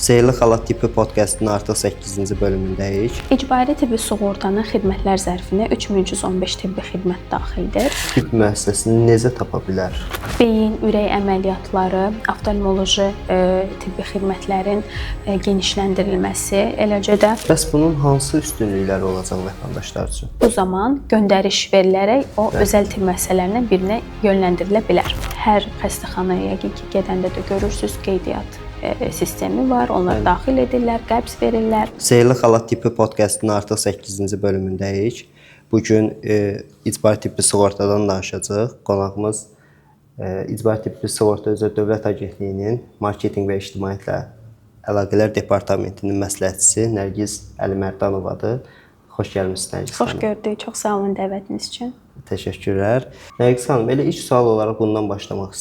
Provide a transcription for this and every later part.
Seyirli Xalat Tibbi podkastının artıq 8-ci bölümündəyik. İcbari tibbi sığortanın xidmətlər zərfinə 3315 tibbi xidmət daxildir. Tibb müəssisəsini necə tapa bilər? Beyin, ürək əməliyyatları, oftalmoloji tibbi xidmətlərin genişləndirilməsi, eləcə də Bəs bunun hansı üstünlükləri olacaq vətəndaşlar üçün? bu zaman göndəriş verilərək o özəl tibb müəssisələrindən birinə yönləndirilə bilər. Hər xəstəxanaya yəqin ki, gedəndə də görürsüz qeydiyyat sistemi var. Onlar daxil edirlər, qəbz verirlər. Seyirli Xalat Tibbi podkastının artıq 8-ci bölümündəyik. Bu gün icbari tibbi sığortadan danışacağıq. Qonağımız İcbari tibbi sığorta üzrə Dövlət Agentliyinin marketinq və ictimaiyyətlə əlaqələr departamentinin məsləhətçisi Nərgiz Əlimərdanovadır. Xoş gəlmisiniz Nərgiz xanım. Xoş gördük. Çox sağ olun dəvətiniz üçün. Təşəkkürlər. Nərgiz xanım, elə ilk sual olaraq bundan başlamaq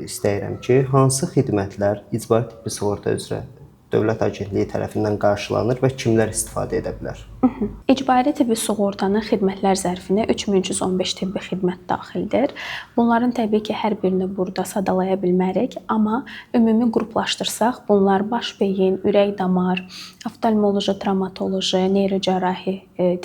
istəyirəm ki, hansı xidmətlər icbari tibbi sığorta üzrə Dövlət Agentliyi tərəfindən qarşılanır və kimlər istifadə edə bilər? İcbari tibbi sığortanın xidmətlər zərfinə 3315 tibbi xidmət daxildir. Bunların təbii ki, hər birini burada sadalaya bilmərik, amma ümumi qruplaşdırsaq, bunlar baş beyin, ürək damar, oftalmoloji, travmatoloji, neyrocərrahi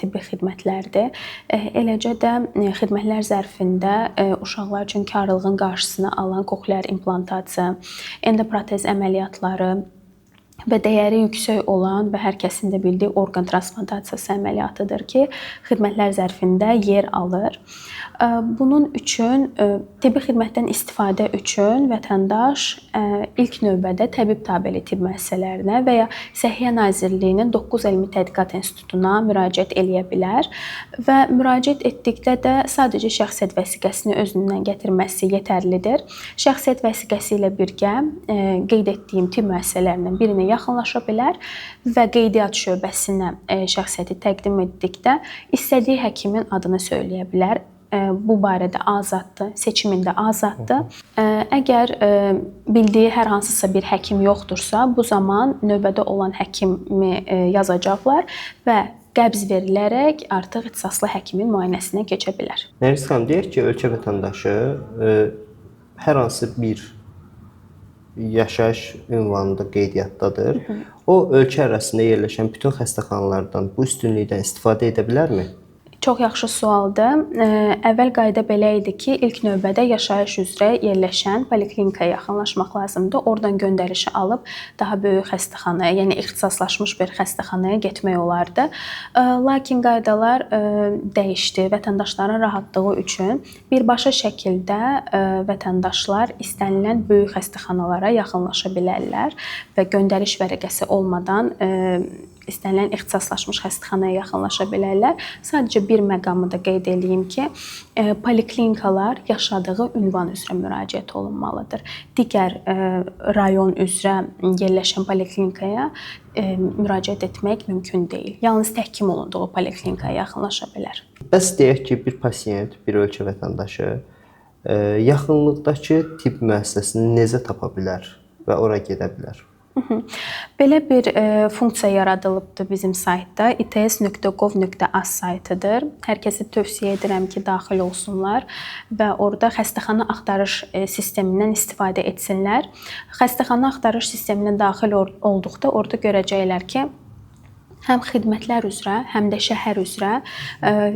tibbi xidmətlərdir. Eləcə də xidmətlər zərfində uşaqlar üçün karlığın qarşısını alan koklear implantasiya, endoprotez əməliyyatları və dəyəri yüksək olan və hər kəsin də bildiyi orqan transplantasiyası əməliyyatıdır ki, xidmətlər zərfində yer alır. Bunun üçün tibbi xidmətdən istifadə üçün vətəndaş ilk növbədə təbib tabeli tibb müəssisələrinə və ya Səhiyyə Nazirliyinin 9 Elmi Tədqiqat İnstitutuna müraciət eləyə bilər və müraciət etdikdə də sadəcə şəxsiyyət vəsiqəsini özündən gətirməsi yetərlidir. Şəxsiyyət vəsiqəsi ilə birgə qeyd etdiyim tibb müəssisələrindən birinə yaxınlaşa bilər və qeydiyyat şöbəsinə şəxsiyyəti təqdim etdikdə istədiyi həkimin adını söyləyə bilər. Bu barədə azaddır, seçimində azaddır. Əgər bildiyi hər hansısa bir həkim yoxdursa, bu zaman növbədə olan həkimi yazacaqlar və qəbz verilərək artıq ixtisaslı həkimin müayinəsinə keçə bilər. Nərgiz xanım, deyək ki, ölkə vətəndaşı hər hansı bir yaşayış ünvanında qeydiyyatdadır. O, ölkə ərazisində yerləşən bütün xəstəxanalardan bu üstünlükdən istifadə edə bilərmi? Çox yaxşı sualdır. Əvvəl qayda belə idi ki, ilk növbədə yaşayış üzrə yerləşən poliklinikaya yaxınlaşmaq lazımdır. Oradan göndərişi alıb daha böyük xəstəxanaya, yəni ixtisaslaşmış bir xəstəxanaya getmək olardı. Lakin qaydalar dəyişdi. Vətəndaşların rahatlığı üçün birbaşa şəkildə vətəndaşlar istənilən böyük xəstəxanalara yaxınlaşa bilərlər və göndəriş vərəqəsi olmadan istənilən ixtisaslaşmış xəstəxanaya yaxınlaşa bilərlər. Sadəcə bir məqamı da qeyd edeyim ki, poliklinikalar yaşadığı ünvan üzrə müraciət olunmalıdır. Digər rayon üzrə yerləşən poliklinikaya müraciət etmək mümkün deyil. Yalnız təhkim olunduğu poliklinikaya yaxınlaşa bilər. Bəs deyək ki, bir pasiyent, bir ölkə vətəndaşı yaxınlıqdakı tibb müəssisəsini necə tapa bilər və ora gedə bilər? Belə bir funksiya yaradılıbdır bizim saytda. its.gov.az saytıdır. Hər kəsə tövsiyə edirəm ki, daxil olsunlar və orada xəstəxana axtarış sistemindən istifadə etsinlər. Xəstəxana axtarış sisteminə daxil olduqda orada görəcəklər ki, həm xidmətlər üzrə, həm də şəhər üzrə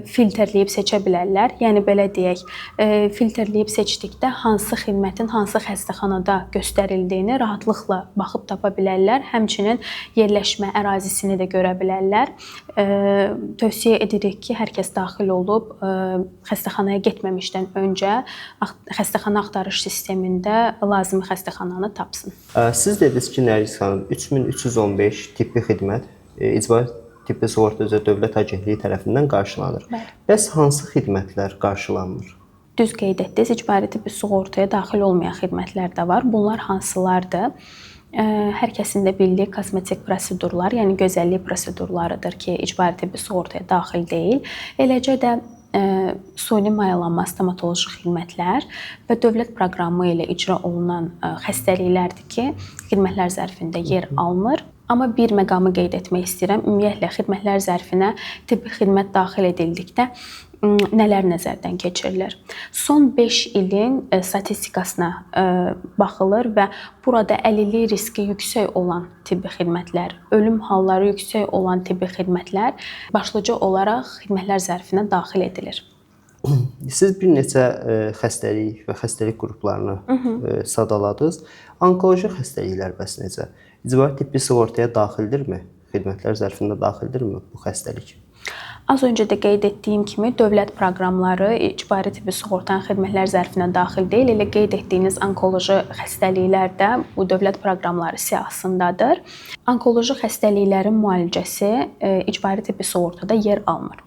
filtrləyib seçə bilərlər. Yəni belə deyək, filtrləyib seçdikdə hansı xidmətin hansı xəstəxanada göstərildiyini rahatlıqla baxıb tapa bilərlər. Həmçinin yerləşmə ərazisini də görə bilərlər. Tövsiyə edirik ki, hər kəs daxil olub xəstəxanaya getməmişdən öncə xəstəxana axtarış sistemində lazımi xəstəxananı tapsın. Siz dediniz ki, Nərgiz xanım, 3315 tibbi xidmət İcbari tibbi sığorta üzrə Dövlət Agentliyi tərəfindən qarşılanır. Bəs hansı xidmətlər qarşılanmır? Düz qeyd etdiniz, icbari tibbi sığortaya daxil olmayan xidmətlər də var. Bunlar hansılardır? Hər kəsin də bildiyi kosmetik prosedurlar, yəni gözəllik prosedurlarıdır ki, icbari tibbi sığortaya daxil deyil. Eləcə də suni mayalanma, stomatoloji xidmətlər və dövlət proqramı ilə icra olunan xəstəliklərdir ki, xidmətlər zərfində yer almır. Amma bir məqamı qeyd etmək istəyirəm. Ümumiyyətlə xidmətlər zərfinə tibbi xidmət daxil edildikdə nələr nəzərdən keçirilir? Son 5 ilin statistikasına baxılır və burada əlillik riski yüksək olan tibbi xidmətlər, ölüm halları yüksək olan tibbi xidmətlər başlıca olaraq xidmətlər zərfinə daxil edilir. Siz bir neçə xəstəlik və xəstəlik qruplarını sadaladınız. Onkoloji xəstəliklər bəs necə? İcbari tibbi sığortaya daxildirmi? Xidmətlər zərfində daxildirmi bu xəstəlik? Az öncə də qeyd etdiyim kimi dövlət proqramları icbari tibbi sığortanın xidmətlər zərfinə daxil deyil. Elə qeyd etdiyiniz onkoloji xəstəliklər də bu dövlət proqramları siyahısındadır. Onkoloji xəstəliklərin müalicəsi icbari tibbi sığortada yer almır.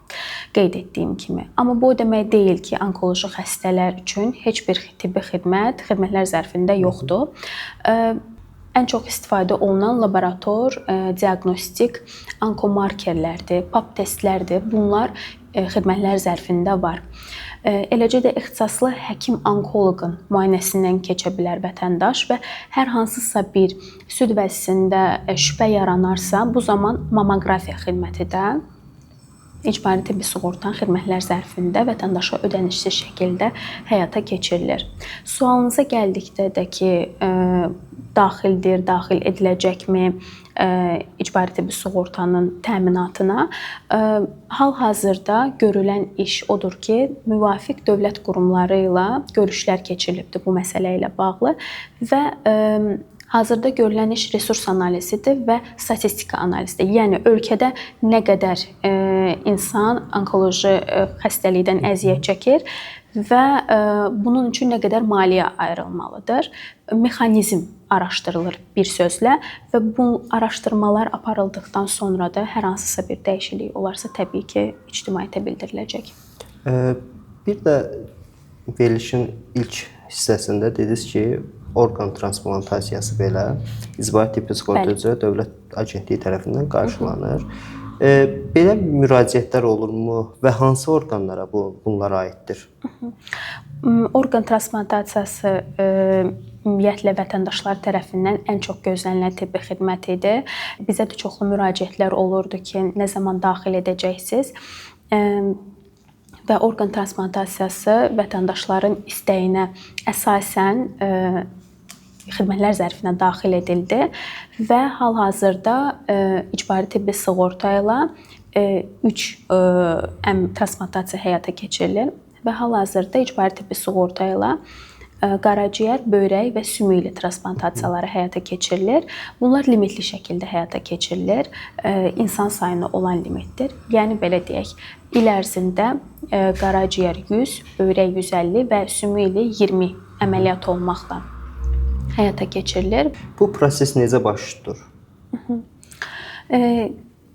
Qeyd etdiyim kimi. Amma bu o demək deyil ki, onkoloji xəstələr üçün heç bir tibbi xidmət xidmətlər zərfində yoxdur. Ən çox istifadə olunan laborator diaqnostik onkomarkerlərdir, pap testlərdir. Bunlar xidmətlər zərfində var. Eləcə də ixtisaslı həkim-onkoloqun müayinəsindən keçə bilər vətəndaş və hər hansısa bir süd vəzisində şübhə yaranarsa, bu zaman mammoqrafiya xidməti də icbari tibbi sığortanın xidmətlər zərfində vətəndaşa ödənişsiz şəkildə həyata keçirilir. Sualınıza gəldikdə də ki, daxildir, daxil ediləcəkmi icbari tibbi sığortanın təminatına? Hal-hazırda görülən iş odur ki, müvafiq dövlət qurumları ilə görüşlər keçirilibdir bu məsələ ilə bağlı və hazırda görülən iş resurs analizidir və statistika analizidir. Yəni ölkədə nə qədər insan onkoloji xəstəlikdən əziyyət çəkir və bunun üçün nə qədər maliyyə ayrılmalıdır. Mexanizm araşdırılır bir sözlə və bu araşdırmalar aparıldıqdan sonra da hər hansısa bir dəyişiklik olarsa təbii ki, ictimaiyyətə bildiriləcək. Bir də verilişin ilk hissəsində dediniz ki, orqan transplantaciyası belə icbari tibbi sığorta üzrə Dövlət Agentliyi tərəfindən qarşılanır. Belə müraciətlər olurmu və hansı orqanlara bunlar aiddir? Orqan transplantaciyası ümumiyyətlə vətəndaşlar tərəfindən ən çox gözlənilən tibbi xidmət idi. Bizə də çoxlu müraciətlər olurdu ki, nə zaman daxil edəcəksiniz? Və orqan transplantaciyası vətəndaşların istəyinə əsasən xidmətlər zərfinə daxil edildi və hal-hazırda icbari tibbi sığorta ilə 3 transplantasiya həyata keçirilir və hal-hazırda icbari tibbi sığorta ilə qaraciyər, böyrək və sümüklü transplantasiyaları həyata keçirilir. Bunlar limitli şəkildə həyata keçirilir. İnsan sayına olan limitdir. Yəni belə deyək, il ərzində qaraciyər 100, böyrək 150 və sümüklü 20 əməliyyat olmaqla həyata keçirilir. Bu proses necə baş tutur?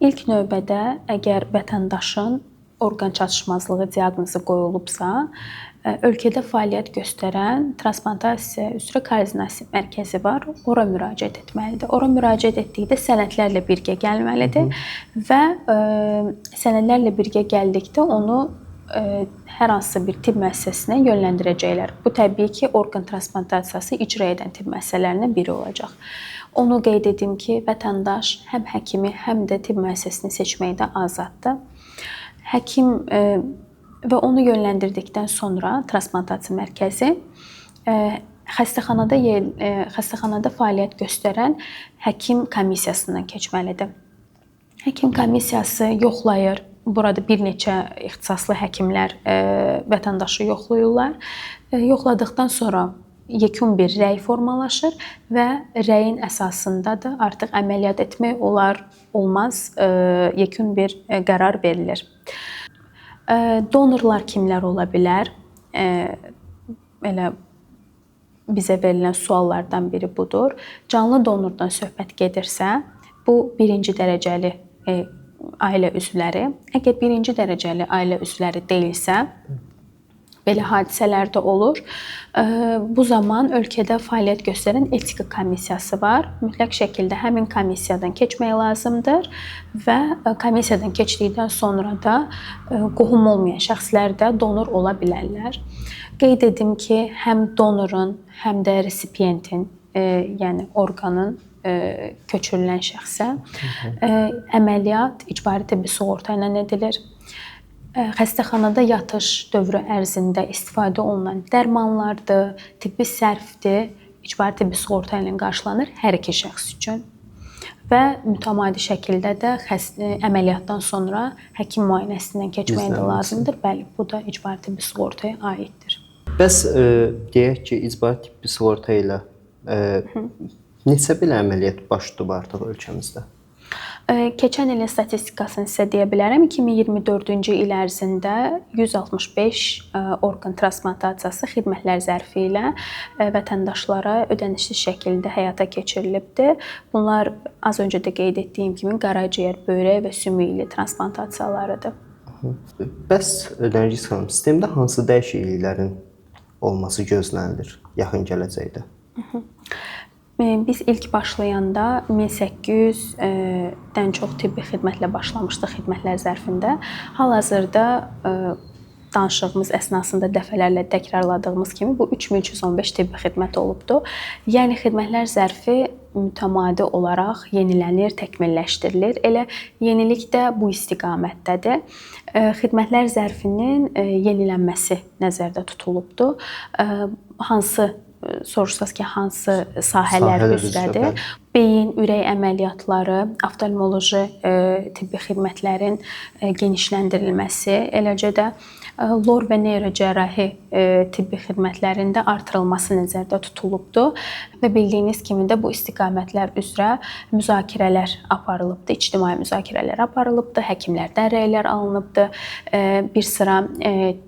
İlk növbədə əgər vətəndaşın orqan çatışmazlığı diaqnozu qoyulubsa, ölkədə fəaliyyət göstərən transplantasiya üzrə koordinasiya mərkəzi var. Ora müraciət etməlidir. Ora müraciət etdikdə sənədlərlə birgə gəlməlidir və sənədlərlə birgə gəldikdə onu hər hansısa bir tibb müəssisəsinə yönləndirəcəklər. Bu təbii ki, orqan transplantaciyası icra edən tibb müəssisələrindən biri olacaq. Onu qeyd edim ki, vətəndaş həm həkimi, həm də tibb müəssisəsini seçməkdə azaddır. Həkim və onu yönləndirdikdən sonra transplantasiya mərkəzi xəstəxanada fəaliyyət göstərən həkim komissiyasından keçməlidir. Həkim komissiyası yoxlayır. Burada bir neçə ixtisaslı həkimlər vətəndaşı yoxlayırlar. Yoxladıqdan sonra yekun bir rəy formalaşır və rəyin əsasında da artıq əməliyyat etmək olar, olmaz yekun bir qərar verilir. Donorlar kimlər ola bilər? Elə bizə verilən suallardan biri budur. Canlı donordan söhbət gedirsə, bu birinci dərəcəli ailə üzvləri. Əgər birinci dərəcəli ailə üzvləri deyilsə, belə hadisələr də olur. Bu zaman ölkədə fəaliyyət göstərən etika komissiyası var. Mütləq şəkildə həmin komissiyadan keçmək lazımdır və komissiyadan keçdikdən sonra da qohum olmayan şəxslər də donor ola bilərlər. Qeyd edim ki, həm donorun, həm də resipiyentin, yəni orqanın köçürülən şəxsə əməliyyat icbari tibbi sığorta ilə edilir. Xəstəxanada yatış dövrü ərzində istifadə olunan dərmanlardır, tibbi sərfdir, icbari tibbi sığorta ilə qarşılanır hər iki şəxs üçün. Və mütəmadi şəkildə də əməliyyatdan sonra həkim müayinəsindən keçmək də lazımdır. Bəli, bu da icbari tibbi sığortaya aiddir. Bəs deyək ki, icbari tibbi sığorta ilə neçə belə əməliyyat baş tutub artıq ölkəmizdə? Keçən ilin statistikasını sizə deyə bilərəm. 2024-cü il ərzində 165 orqan transplantasiyası xidmətlər zərfi ilə vətəndaşlara ödənişsiz şəkildə həyata keçirilibdir. Bunlar az öncə də qeyd etdiyim kimi qaraciyər, böyrək və sümüklü transplantasiyalarıdır. Bəs Nərgiz xanım, sistemdə hansı dəyişikliklərin olması gözlənilir yaxın gələcəkdə? Biz ilk başlayanda 1800-dən çox tibbi xidmətlə başlamışdıq xidmətlər zərfində. Hal-hazırda danışığımız əsnasında dəfələrlə təkrarladığımız kimi bu 3315 tibbi xidmət olubdu. Yəni xidmətlər zərfi mütəmadi olaraq yenilənir, təkmilləşdirilir. Elə yenilik də bu istiqamətdədir. Xidmətlər zərfinin yenilənməsi nəzərdə tutulubdu. Soruşsaz ki, hansı sahələr üzrədir? Beyin, ürək əməliyyatları, oftalmoloji tibbi xidmətlərin genişləndirilməsi, eləcə də lor və neyrocərrahi tibbi xidmətlərin də artırılması nəzərdə tutulubdu və bildiyiniz kimi də bu istiqamətlər üzrə müzakirələr aparılıbdı, ictimai müzakirələr aparılıbdı, həkimlərdən rəylər alınıbdı, bir sıra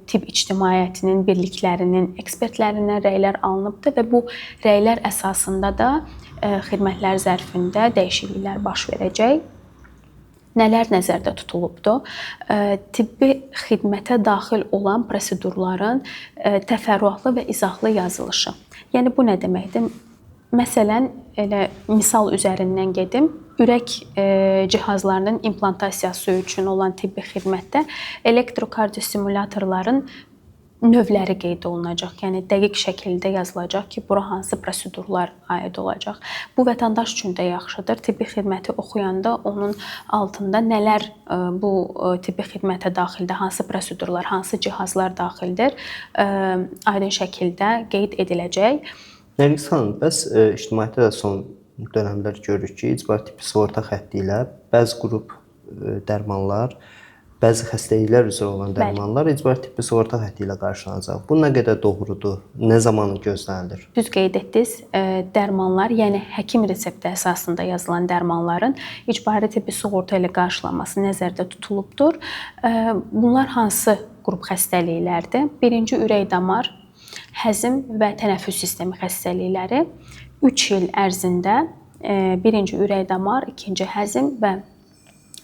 tibb ictimaiyyətinin birliklərinin, ekspertlərindən rəylər alınıbdı və bu rəylər əsasında da xidmətlər zərfində dəyişikliklər baş verəcək. Nələr nəzərdə tutulubdu? Tibbi xidmətə daxil olan prosedurların təfərrüatlı və izahlı yazılışı. Yəni bu nə deməkdir? Məsələn, elə misal üzərindən gedim. Ürək cihazlarının implantasiyası üçün olan tibbi xidmətdə elektrokardiosimulyatorların növləri qeyd olunacaq. Yəni dəqiq şəkildə yazılacaq ki, bura hansı prosedurlar aid olacaq. Bu vətəndaş üçün də yaxşıdır. Tibbi xidməti oxuyanda onun altında nələr bu tibbi xidmətə daxildir, hansı prosedurlar, hansı cihazlar daxildir, aydın şəkildə qeyd ediləcək. Nərgiz xanım, bəs ictimaiyyətdə də son dönəmlər görürük ki, icbari tibbi sığorta xətti ilə bəzi qrup dərmanlar, bəzi xəstəliklər üzrə olan dərmanlar icbari tibbi sığorta xətti ilə qarşılanacaq. Bu nə qədər doğrudur? Nə zaman gözlənilir? Düz qeyd etdiniz. Dərmanlar, yəni həkim resepti əsasında yazılan dərmanların icbari tibbi sığorta ilə qarşılanması nəzərdə tutulubdur. Bunlar hansı qrup xəstəliklərdir? Birinci ürək-damar, həzm və tənəffüs sistemi xəstəlikləri 3 il ərzində birinci ürək-damar, ikinci həzm və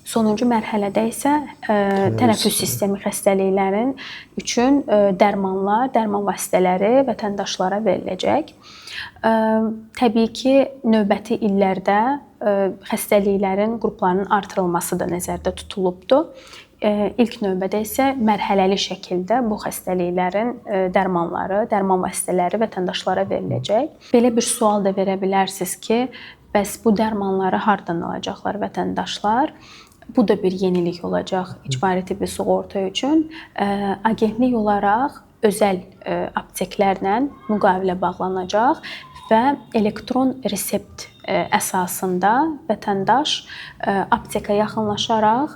sonuncu mərhələdə isə tənəffüs sistemi xəstəliklərin üçün dərmanlar, dərman vasitələri vətəndaşlara veriləcək. Təbii ki, növbəti illərdə xəstəliklərin qruplarının artırılması da nəzərdə tutulubdur. İlk növbədə isə mərhələli şəkildə bu xəstəliklərin dərmanları, dərman vasitələri vətəndaşlara veriləcək. Belə bir sual da verə bilərsiniz ki, bəs bu dərmanları hardan alacaqlar vətəndaşlar? Bu da bir yenilik olacaq icbari tibbi sığorta üçün. Agentlik olaraq özəl apteklərlə müqavilə bağlanacaq və elektron resept əsasında vətəndaş aptekə yaxınlaşaraq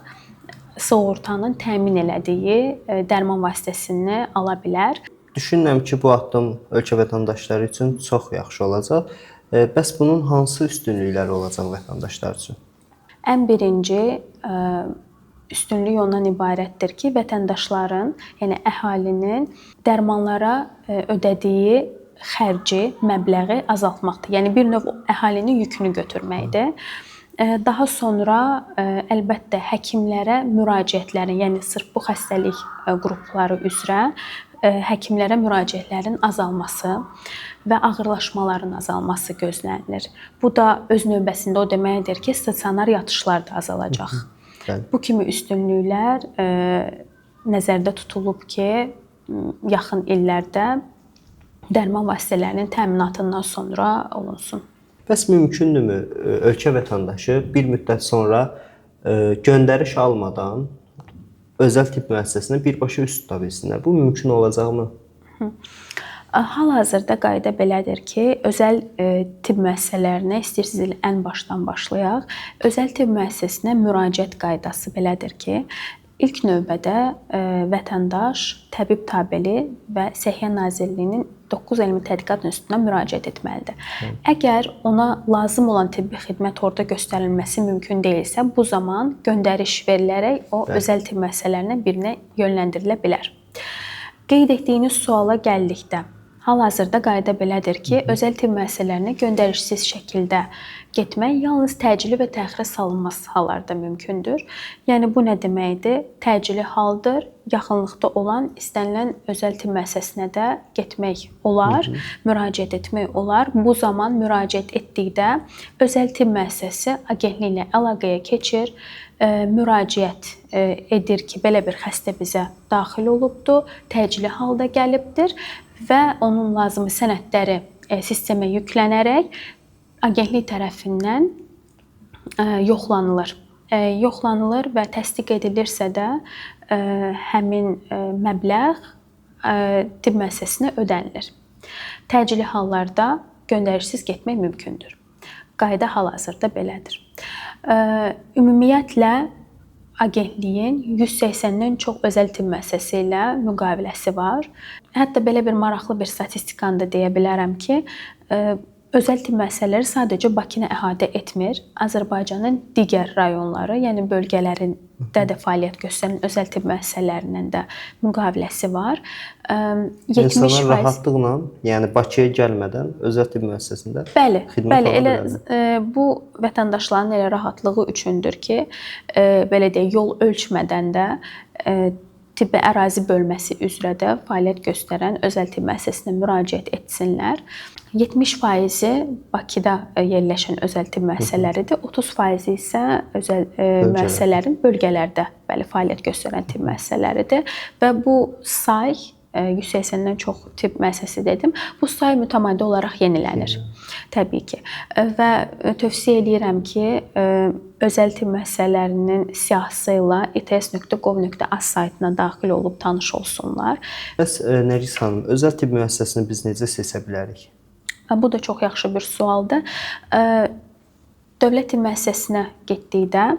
sığortanın təmin elədiyi dərman vasitəsini ala bilər. Düşünürəm ki, bu addım ölkə vətəndaşları üçün çox yaxşı olacaq. Bəs bunun hansı üstünlükləri olacaq vətəndaşlar üçün? Ən birinci üstünlük ondan ibarətdir ki, vətəndaşların, yəni əhalinin dərmanlara ödədiyi xərci, məbləği azaltmaqdır. Yəni bir növ əhalinin yükünü götürməkdir. Daha sonra əlbəttə həkimlərə müraciətlərin, yəni sırf bu xəstəlik qrupları üzrə həkimlərə müraciətlərin azalması və ağırlaşmaların azalması gözlənilir. Bu da öz növbəsində o deməkdir ki, stasionar yatışlar da azalacaq. Bu kimi üstünlüklər nəzərdə tutulub ki, yaxın illərdə dərman vasitələrinin təminatından sonra olunsun. Bəs mümkündürmü ölkə vətəndaşı bir müddət sonra göndəriş almadan özəl tibb müəssisəsinə birbaşa üst tuta bilsinlər? Bu mümkün olacaqmı? Hal-hazırda qayda belədir ki, özəl tibb müəssisələrinə istəyirsiniz ən başdan başlayaq. Özəl tibb müəssisəsinə müraciət qaydası belədir ki, ilk növbədə vətəndaş Təbib Tabeli və Səhiyyə Nazirliyinin 9 Elmi Tədqiqat İnstitutuna müraciət etməlidir. Əgər ona lazım olan tibbi xidmət orada göstərilməsi mümkün deyilsə, bu zaman göndəriş verilərək o özəl tibb müəssisələrindən birinə yönləndirilə bilər. Qeyd etdiyiniz suala gəldikdə, hal-hazırda qayda belədir ki, özəl tibb müəssisələrinə göndərişsiz şəkildə getmək yalnız təcili və təxirə salınmaz hallarda mümkündür. Yəni bu nə deməkdir? Təcili haldır, yaxınlıqda olan istənilən özəl tibb müəssisəsinə də getmək olar, müraciət etmək olar. Bu zaman müraciət etdikdə özəl tibb müəssisəsi agentliklə əlaqəyə keçir, müraciət edir ki, belə bir xəstə bizə daxil olubdur, təcili halda gəlibdir və onun lazımi sənədləri sistemə yüklənərək agentlik tərəfindən yoxlanılır. Yoxlanılır və təsdiq edilirsə də həmin məbləğ tibb müəssisəsinə ödənilir. Təcili hallarda göndərişsiz getmək mümkündür. Qayda hal-hazırda belədir. Ümumiyyətlə agentliyin 180-dən çox özəl tibb müəssisəsi ilə müqaviləsi var. Hətta belə bir maraqlı bir statistikanı da deyə bilərəm ki, özəl tibb müəssisələri sadəcə Bakını əhatə etmir. Azərbaycanın digər rayonları, yəni bölgələrində də fəaliyyət göstərən özəl tibb müəssisələrinin də müqaviləsi var. 70% rahatlıqla, yəni Bakıya gəlmədən özəl tibb müəssisəsində xidmət ala bilər. Bu vətəndaşların elə rahatlığı üçündür ki, belə deyək, yol ölçmədən də tibbi ərazi bölməsi üzrə də fəaliyyət göstərən özəl tibb müəssisəsinə müraciət etsinlər. 70%-i Bakıda yerləşən özəl tibb müəssisələridir, 30% isə özəl müəssisələrin bölgələrdə fəaliyyət göstərən tibb müəssisələridir və bu say 180-dən çox tibb müəssisəsi dedim. Bu say mütəmadi olaraq yenilənir. Təbii ki. Və tövsiyə edirəm ki, özəl tibb müəssisələrinin siyahısı ilə its.gov.az saytına daxil olub tanış olsunlar. Bəs Nərgiz xanım, özəl tibb müəssisəsini biz necə seçə bilərik? Bu da çox yaxşı bir sualdır. Dövlət tibb müəssisəsinə getdikdə,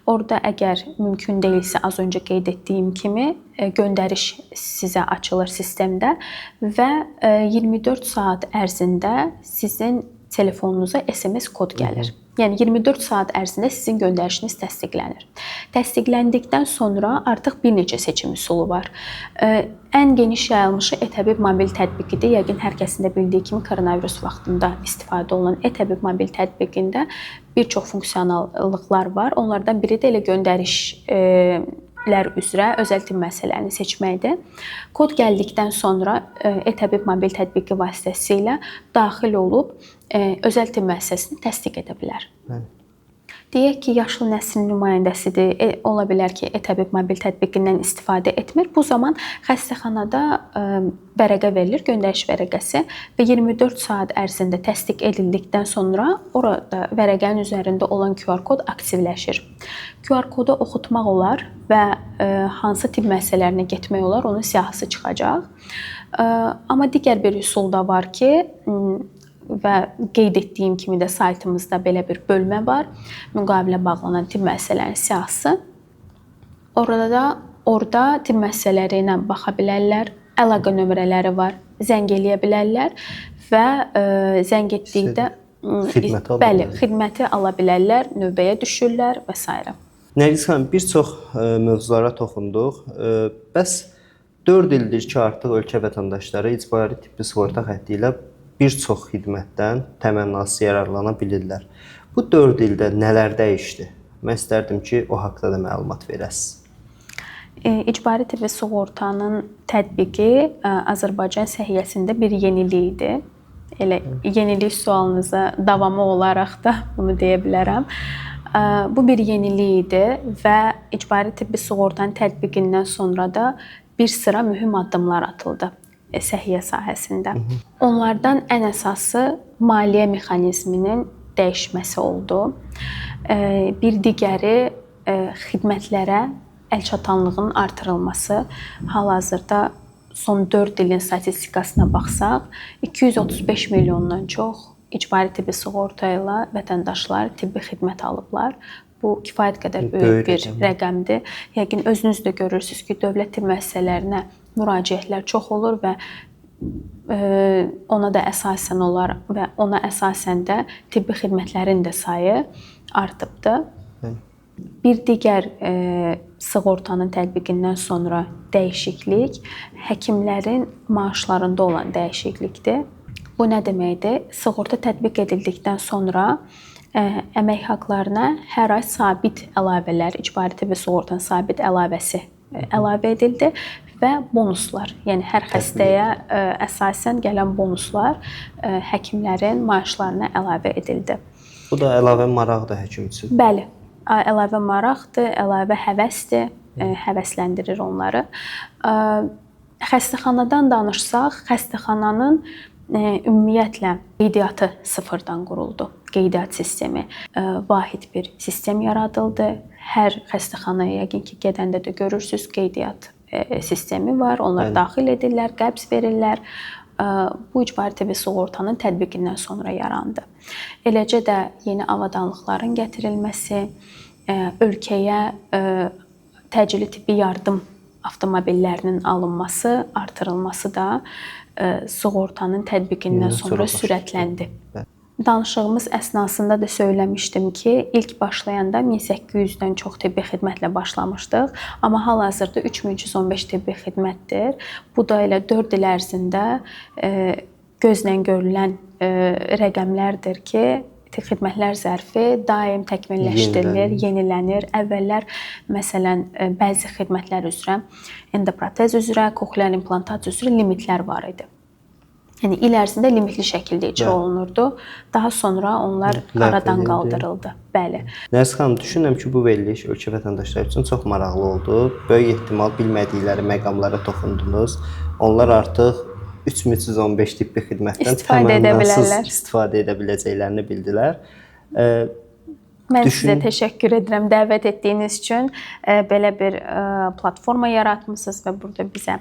orada əgər mümkün deyilsə, az öncə qeyd etdiyim kimi, göndəriş sizə açılır sistemdə və 24 saat ərzində sizin telefonunuza SMS kod gəlir. Yəni 24 saat ərzində sizin göndərişiniz təsdiqlənir. Təsdiqləndikdən sonra artıq bir neçə seçim üsulu var. Ən geniş yayılmışı e-təbib mobil tətbiqidir. Yəqin hər kəsin də bildiyi kimi koronavirus vaxtında istifadə olunan e-təbib mobil tətbiqində bir çox funksionallıqlar var. Onlardan biri də elə göndərişlər üzrə özəl tibb müəssisələrini seçməkdir. Kod gəldikdən sonra e-təbib mobil tətbiqi vasitəsilə daxil olub özəl tibb müəssisəsini təsdiq edə bilər. Deyək ki, yaşlı nəslin nümayəndəsidir, ola bilər ki, e-təbib mobil tətbiqindən istifadə etmir. Bu zaman xəstəxanada vərəqə verilir, göndəriş vərəqəsi və 24 saat ərzində təsdiq edildikdən sonra orada vərəqənin üzərində olan QR kod aktivləşir. QR kodu oxutmaq olar və hansı tibb müəssisələrinə getmək olar, onun siyahısı çıxacaq. Amma digər bir üsul da var ki, və qeyd etdiyim kimi də saytımızda belə bir bölmə var. Müqavilə bağlanan tibb müəssisələrinin siyahısı. Orada tibb müəssisələri ilə baxa bilərlər. Əlaqə nömrələri var. Zəng eləyə bilərlər və zəng etdikdə xidməti ala bilərlər, növbəyə düşürlər və s. Nərgiz xanım, bir çox mövzulara toxunduq. Bəs 4 ildir ki, artıq ölkə vətəndaşları icbari tibbi sığorta xətti ilə bir çox xidmətdən təmənnasız yararlana bilirlər. Bu 4 ildə nələr dəyişdi? Mən istərdim ki, o haqqda da məlumat verəsiniz. İcbari tibbi sığortanın tətbiqi Azərbaycan səhiyyəsində bir yenilikdir. Elə yenilik sualınıza davamı olaraq da bunu deyə bilərəm. Bu bir yenilik idi və icbari tibbi sığortanın tətbiqindən sonra da bir sıra mühüm addımlar atıldı səhiyyə sahəsində. Onlardan ən əsası maliyyə mexanizminin dəyişməsi oldu. Bir digəri xidmətlərə əlçatanlığın artırılması. Hal-hazırda son 4 ilin statistikasına baxsaq, 235 milyondan çox icbari tibbi sığorta ilə vətəndaşlar tibbi xidmət alıblar. Bu kifayət qədər böyük bir rəqəmdir. Yəqin özünüz də görürsüz ki, dövlət tibb müəssisələrinə müraciətlər çox olur və ona da əsasən də tibbi xidmətlərin də sayı artıbdı. Bir digər sığortanın tətbiqindən sonra dəyişiklik həkimlərin maaşlarında olan dəyişiklikdir. Bu nə deməkdir? Sığorta tətbiq edildikdən sonra əmək haqqlarına hər ay sabit əlavələr, icbari tibbi sığortanın sabit əlavəsi əlavə edildi və bonuslar, yəni hər xəstəyə əsasən gələn bonuslar həkimlərin maaşlarına əlavə edildi. Bu da əlavə maraqdır həkim üçün. Bəli, əlavə maraqdır, əlavə həvəsdir, həvəsləndirir onları. Xəstəxanadan danışsaq, xəstəxananın ümumiyyətlə qeydiyyatı sıfırdan quruldu. Qeydiyyat sistemi, vahid bir sistem yaradıldı. Hər xəstəxanaya yəqin ki, gedəndə də görürsüz, qeydiyyat sistemi var. Onlar daxil edirlər, qəbz verirlər. Bu icbari tibbi sığortanın tətbiqindən sonra yarandı. Eləcə də yeni avadanlıqların gətirilməsi, ölkəyə təcili tibbi yardım avtomobillərinin alınması, artırılması da sığortanın tətbiqindən sonra sürətləndi. Danışığımız əsnasında da söyləmişdim ki, ilk başlayanda 1800-dən çox tibbi xidmətlə başlamışdıq, amma hal-hazırda 3315 tibbi xidmətdir. Bu da elə 4 il ərzində gözlə görülən rəqəmlərdir ki, xidmətlər zərfi daim təkmilləşdirilir, yenilənir. Əvvəllər məsələn bəzi xidmətlər üzrə, endoprotez üzrə, koklear implantasiya üzrə limitlər var idi. Yəni il ərzində limitli şəkildə icra olunurdu. Daha sonra onlar aradan qaldırıldı. Bəli. Nərgiz xanım, düşünürəm ki, bu veriliş ölkə vətəndaşları üçün çox maraqlı oldu. Böyük ehtimal bilmədikləri məqamlara toxundunuz. Onlar artıq 3315 tibbi xidmətdən təmənnasız istifadə edə biləcəklərini bildilər. Mən sizə təşəkkür edirəm dəvət etdiyiniz üçün. Belə bir platforma yaratmısınız və burada bizə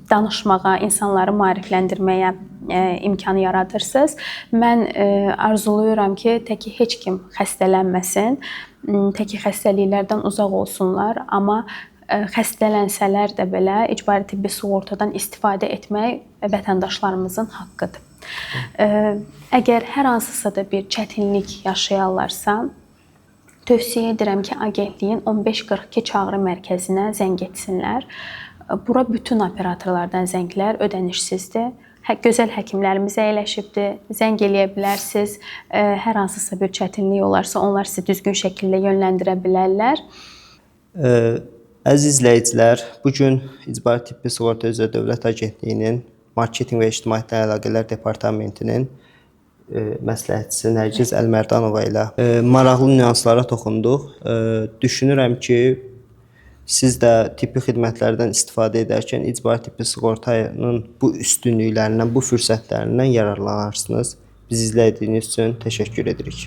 danışmağa, insanları maarifləndirməyə imkanı yaradırsınız. Mən arzuluyuram ki, təki heç kim xəstələnməsin, təki xəstəliklərdən uzaq olsunlar, amma xəstələnsələr də belə icbari tibbi sığortadan istifadə etmək vətəndaşlarımızın haqqıdır. Əgər hər hansısa da bir çətinlik yaşayarlarsa, tövsiyə edirəm ki, Agentliyin 1542 çağrı mərkəzinə zəng etsinlər. Bura bütün operatorlardan zənglər ödənişsizdir. Gözəl həkimlərimiz əyləşibdir. Zəng eləyə bilərsiniz. Hər hansısa bir çətinlik olarsa, onlar sizi düzgün şəkildə yönləndirə bilərlər. Əziz izləyicilər, bu gün İcbari Tibbi Sığorta üzrə Dövlət Agentliyinin Marketinq və İctimaiyyətlə Əlaqələr Departamentinin məsləhətçisi Nərgiz Əlmərdanova ilə maraqlı nüanslara toxunduq. Düşünürəm ki, siz də tibbi xidmətlərdən istifadə edərkən icbari tibbi sığortanın bu üstünlüklərindən, bu fürsətlərindən yararlanarsınız. Bizi izlədiyiniz üçün təşəkkür edirik.